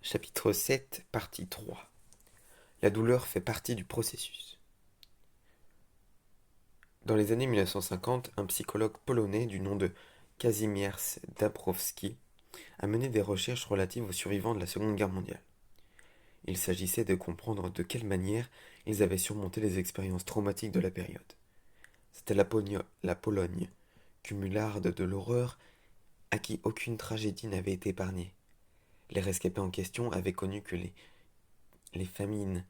Chapitre 7, partie 3. La douleur fait partie du processus. Dans les années 1950, un psychologue polonais du nom de Kazimierz Dabrowski a mené des recherches relatives aux survivants de la Seconde Guerre mondiale. Il s'agissait de comprendre de quelle manière ils avaient surmonté les expériences traumatiques de la période. C'était la Pologne, cumularde de l'horreur à qui aucune tragédie n'avait été épargnée. Les rescapés en question avaient connu que les famines,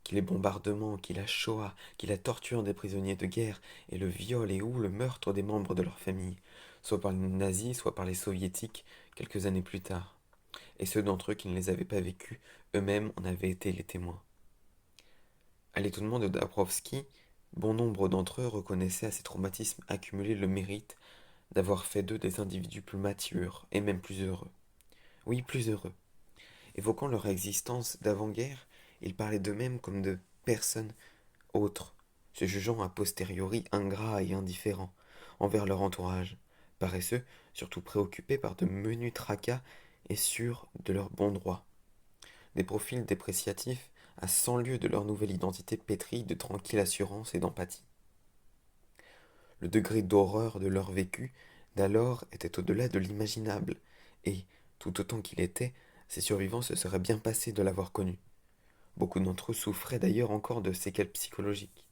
qui les bombardements, qui la Shoah, qui la torture des prisonniers de guerre, et le viol et ou le meurtre des membres de leur famille, soit par les nazis, soit par les soviétiques, quelques années plus tard. Et ceux d'entre eux qui ne les avaient pas vécus, eux-mêmes en avaient été les témoins. À l'étonnement de Dabrowski, bon nombre d'entre eux reconnaissaient à ces traumatismes accumulés le mérite d'avoir fait d'eux des individus plus matures et même plus heureux. Oui, plus heureux. Évoquant leur existence d'avant-guerre, ils parlaient d'eux-mêmes comme de personnes autres, se jugeant a posteriori ingrats et indifférents envers leur entourage, paresseux, surtout préoccupés par de menus tracas et sûrs de leur bon droit. Des profils dépréciatifs à 100 lieues de leur nouvelle identité pétrie de tranquille assurance et d'empathie. Le degré d'horreur de leur vécu d'alors était au-delà de l'imaginable, et, tout autant qu'il était, ces survivants se seraient bien passés de l'avoir connu. Beaucoup d'entre eux souffraient d'ailleurs encore de séquelles psychologiques.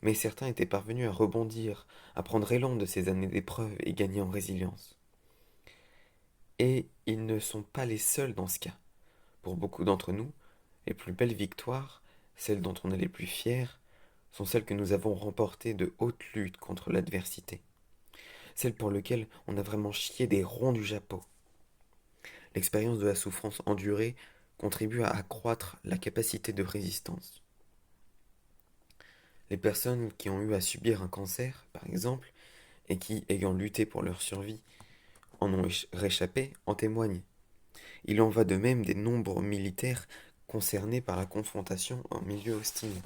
Mais certains étaient parvenus à rebondir, à prendre élan de ces années d'épreuves et gagner en résilience. Et ils ne sont pas les seuls dans ce cas. Pour beaucoup d'entre nous, les plus belles victoires, celles dont on est les plus fiers, sont celles que nous avons remportées de haute lutte contre l'adversité. Celles pour lesquelles on a vraiment chié des ronds du Japon. L'expérience de la souffrance endurée contribue à accroître la capacité de résistance. Les personnes qui ont eu à subir un cancer, par exemple, et qui, ayant lutté pour leur survie, en ont réchappé, en témoignent. Il en va de même des nombreux militaires concernés par la confrontation en milieu hostile.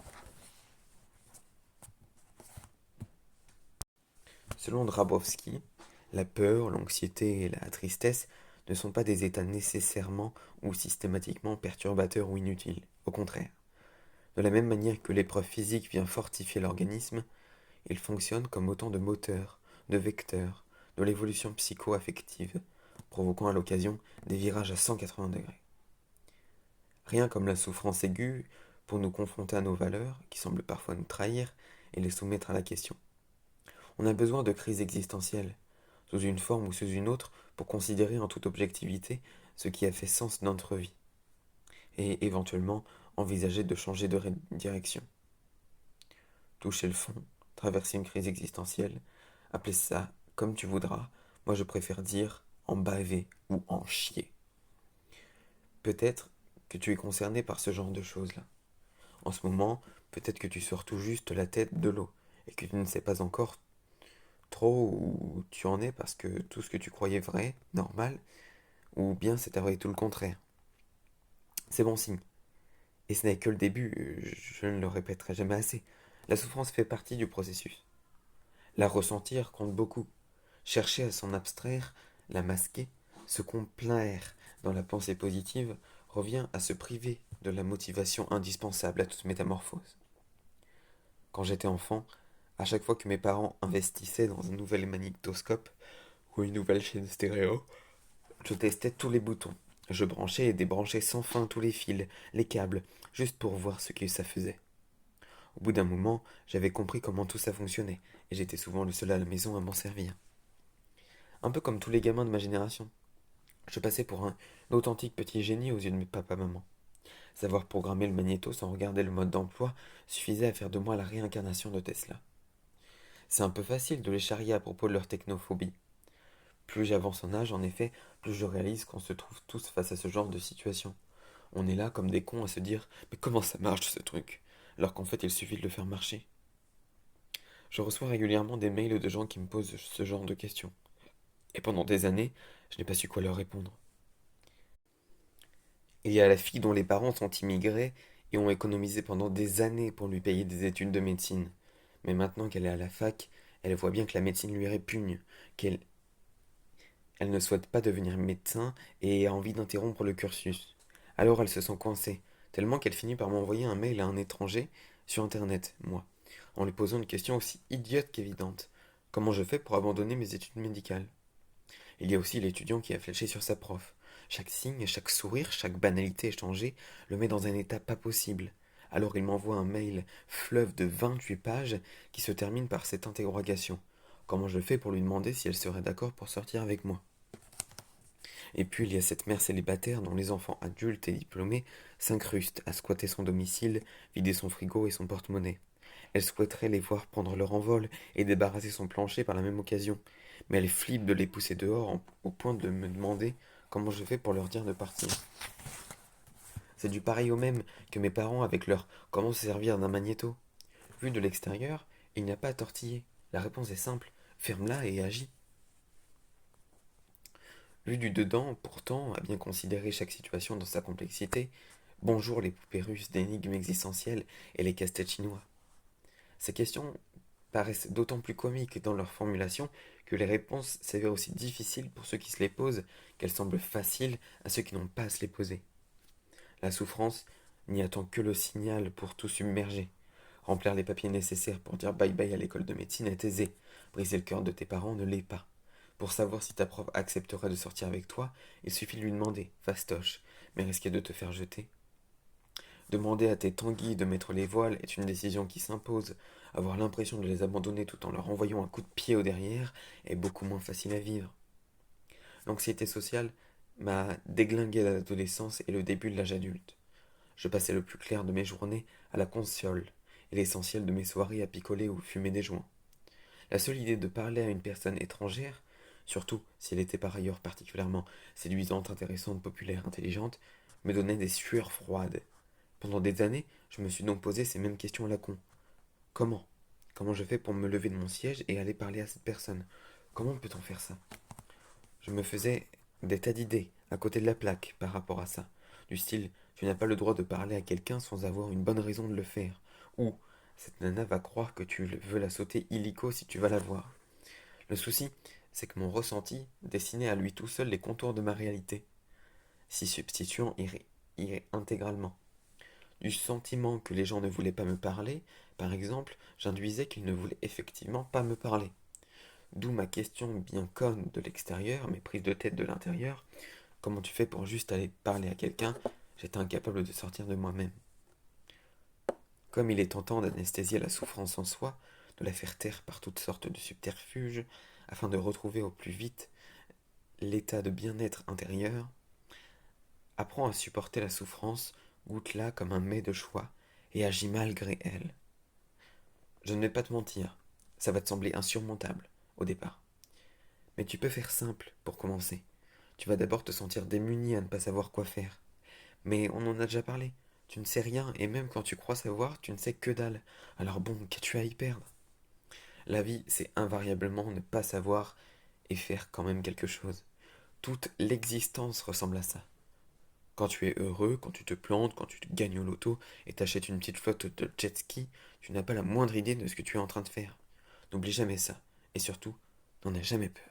Selon Drabowski, la peur, l'anxiété et la tristesse ne sont pas des états nécessairement ou systématiquement perturbateurs ou inutiles. Au contraire, de la même manière que l'épreuve physique vient fortifier l'organisme, ils fonctionnent comme autant de moteurs, de vecteurs, de l'évolution psycho-affective, provoquant à l'occasion des virages à 180 degrés. Rien comme la souffrance aiguë pour nous confronter à nos valeurs, qui semblent parfois nous trahir, et les soumettre à la question. On a besoin de crises existentielles, sous une forme ou sous une autre, pour considérer en toute objectivité ce qui a fait sens dans notre vie, et éventuellement envisager de changer de direction. Toucher le fond, traverser une crise existentielle, appelez ça comme tu voudras, moi je préfère dire en baver ou en chier. Peut-être que tu es concerné par ce genre de choses-là. En ce moment, peut-être que tu sors tout juste la tête de l'eau et que tu ne sais pas encore trop où tu en es parce que tout ce que tu croyais vrai, normal, ou bien c'est avéré tout le contraire. C'est bon signe. Et ce n'est que le début, je ne le répéterai jamais assez. La souffrance fait partie du processus. La ressentir compte beaucoup. Chercher à s'en abstraire, la masquer, se complaire dans la pensée positive revient à se priver de la motivation indispensable à toute métamorphose. Quand j'étais enfant, à chaque fois que mes parents investissaient dans un nouvel magnétoscope ou une nouvelle chaîne stéréo, je testais tous les boutons. Je branchais et débranchais sans fin tous les fils, les câbles, juste pour voir ce que ça faisait. Au bout d'un moment, j'avais compris comment tout ça fonctionnait, et j'étais souvent le seul à la maison à m'en servir. Un peu comme tous les gamins de ma génération. Je passais pour un authentique petit génie aux yeux de mes papa-maman. Savoir programmer le magnéto sans regarder le mode d'emploi suffisait à faire de moi la réincarnation de Tesla. C'est un peu facile de les charrier à propos de leur technophobie. Plus j'avance en âge, en effet, plus je réalise qu'on se trouve tous face à ce genre de situation. On est là comme des cons à se dire mais comment ça marche ce truc alors qu'en fait il suffit de le faire marcher. Je reçois régulièrement des mails de gens qui me posent ce genre de questions. Et pendant des années, je n'ai pas su quoi leur répondre. Il y a la fille dont les parents sont immigrés et ont économisé pendant des années pour lui payer des études de médecine. Mais maintenant qu'elle est à la fac, elle voit bien que la médecine lui répugne, qu'elle elle ne souhaite pas devenir médecin et a envie d'interrompre le cursus. Alors elle se sent coincée, tellement qu'elle finit par m'envoyer un mail à un étranger sur Internet, moi, en lui posant une question aussi idiote qu'évidente. Comment je fais pour abandonner mes études médicales? Il y a aussi l'étudiant qui a flashé sur sa prof. Chaque signe, chaque sourire, chaque banalité échangée le met dans un état pas possible. Alors il m'envoie un mail fleuve de 28 pages qui se termine par cette interrogation. Comment je fais pour lui demander si elle serait d'accord pour sortir avec moi? Et puis il y a cette mère célibataire dont les enfants adultes et diplômés s'incrustent à squatter son domicile, vider son frigo et son porte-monnaie. Elle souhaiterait les voir prendre leur envol et débarrasser son plancher par la même occasion, mais elle flippe de les pousser dehors au point de me demander comment je fais pour leur dire de partir. C'est du pareil au même que mes parents avec leur comment se servir d'un magnéto. Vu de l'extérieur, il n'y a pas à tortiller. La réponse est simple, ferme-la et agis. Vu du dedans, pourtant, à bien considérer chaque situation dans sa complexité, bonjour les poupées russes d'énigmes existentielles et les casse-têtes chinois. Ces questions paraissent d'autant plus comiques dans leur formulation que les réponses s'avèrent aussi difficiles pour ceux qui se les posent qu'elles semblent faciles à ceux qui n'ont pas à se les poser. La souffrance n'y attend que le signal pour tout submerger. Remplir les papiers nécessaires pour dire bye bye à l'école de médecine est aisé. Briser le cœur de tes parents ne l'est pas. Pour savoir si ta prof acceptera de sortir avec toi, il suffit de lui demander, fastoche, mais risquer de te faire jeter. Demander à tes tanguis de mettre les voiles est une décision qui s'impose. Avoir l'impression de les abandonner tout en leur envoyant un coup de pied au derrière est beaucoup moins facile à vivre. L'anxiété sociale m'a déglingué à l'adolescence et le début de l'âge adulte. Je passais le plus clair de mes journées à la console et l'essentiel de mes soirées à picoler ou fumer des joints. La seule idée de parler à une personne étrangère, surtout si elle était par ailleurs particulièrement séduisante, intéressante, populaire, intelligente, me donnait des sueurs froides. Pendant des années, je me suis donc posé ces mêmes questions à la con. Comment? Comment je fais pour me lever de mon siège et aller parler à cette personne? Comment peut-on faire ça? Je me faisais des tas d'idées à côté de la plaque par rapport à ça. Du style, tu n'as pas le droit de parler à quelqu'un sans avoir une bonne raison de le faire. Ou, cette nana va croire que tu veux la sauter illico si tu vas la voir. Le souci, c'est que mon ressenti dessinait à lui tout seul les contours de ma réalité, s'y substituant intégralement. Du sentiment que les gens ne voulaient pas me parler, par exemple, j'induisais qu'ils ne voulaient effectivement pas me parler. D'où ma question bien conne de l'extérieur, mes prises de tête de l'intérieur. Comment tu fais pour juste aller parler à quelqu'un? J'étais incapable de sortir de moi-même. Comme il est tentant d'anesthésier la souffrance en soi, de la faire taire par toutes sortes de subterfuges, afin de retrouver au plus vite l'état de bien-être intérieur, apprends à supporter la souffrance, goûte-la comme un mets de choix, et agis malgré elle. Je ne vais pas te mentir, ça va te sembler insurmontable au départ. Mais tu peux faire simple pour commencer. Tu vas d'abord te sentir démuni à ne pas savoir quoi faire. Mais on en a déjà parlé. Tu ne sais rien, et même quand tu crois savoir, tu ne sais que dalle. Alors bon, qu'as-tu à y perdre? La vie, c'est invariablement ne pas savoir et faire quand même quelque chose. Toute l'existence ressemble à ça. Quand tu es heureux, quand tu te plantes, quand tu gagnes au loto et t'achètes une petite flotte de jet ski, tu n'as pas la moindre idée de ce que tu es en train de faire. N'oublie jamais ça. Et surtout, n'en aie jamais peur.